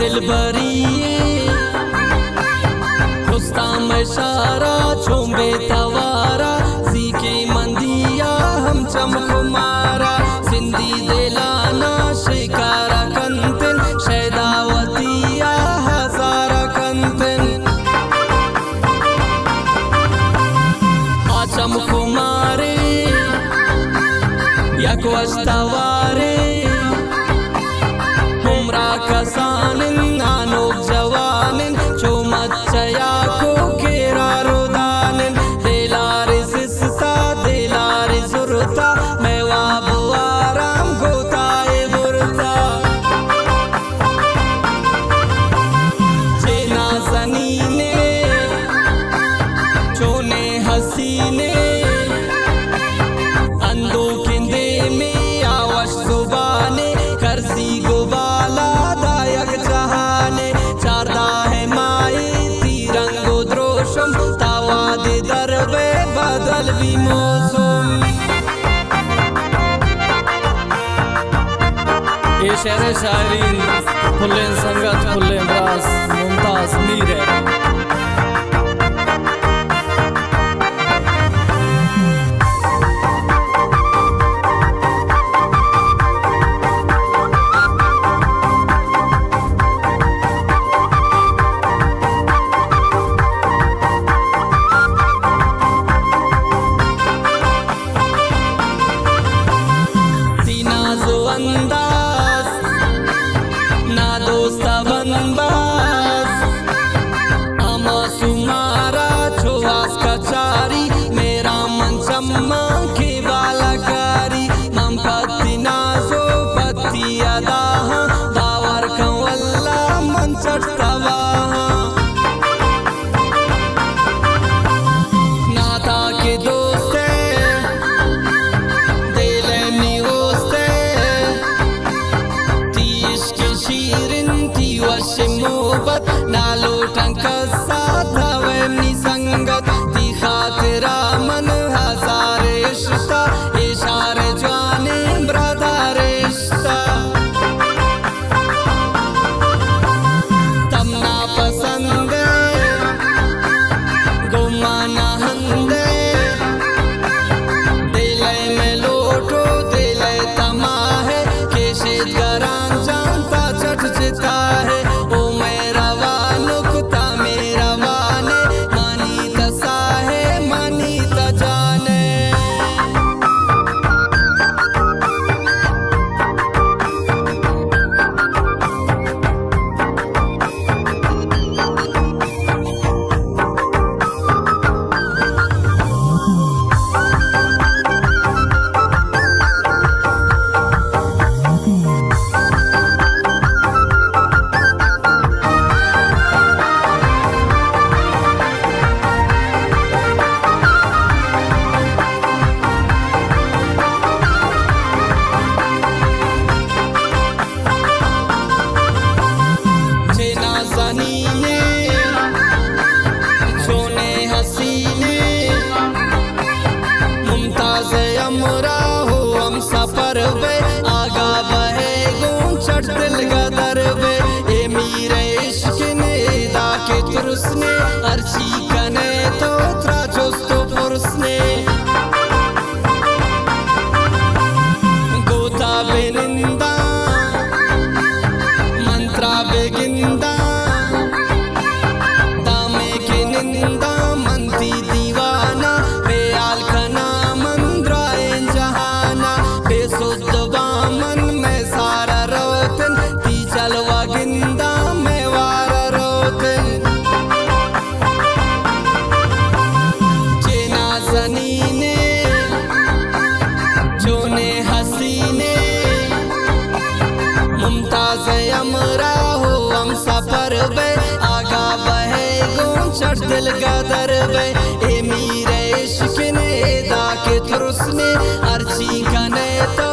दिल भरिए रुस्ताम इशारा छोंबे तवारा सीखे मंदिया हम चमकुमारा सिंधी दिलाना शिकारा कंतिन शैदावतिया हजारा कंतिन आ चमकुमारे यकवस्तवारे कसानिन आनोक जवानिन चोमच्चया को केरा रोदानिन देलारे सिस्सा देलारे जुरता मेवा बुआराम गोताए बुरता चेना सनीने चोने हसीने अंदो किंदे में आवश जुबाने करसी गोबाला जहाने चारदा है माए तिरंगो द्रोशम तावाद दरबे बदल भी मौसम ये शेर शायरीन फुल्ले संगत फुल्ले रास मुमताज मीर है। नालो टंका साथ वैमनी संगत ती खातिरा मन हजार रिश्ता इशारे जाने ब्रदा रिश्ता तमना पसंद गुमाना हंदे दिले में लोटो दिले तमा है केशित गरान जानता चट चिता है सफर वे आगा बहे गूं चढ़ दिल गदर वे ए मीरे इश्क ने दा के तुरसने अर्ची कने तो त्रा जोस्तो पुरसने गोता बेनिंदा मंत्रा बेगिंदा दामे के निंदा मंती दीवाना बेआल खना मंद्राए जहाना सुद्दवामन में सारा रोतन ती चलवा गिंदा में वारा रोतन चढ़ दिल गदर बे ए मीरे इश्क ने दा के तुरसने अर्ची कने तो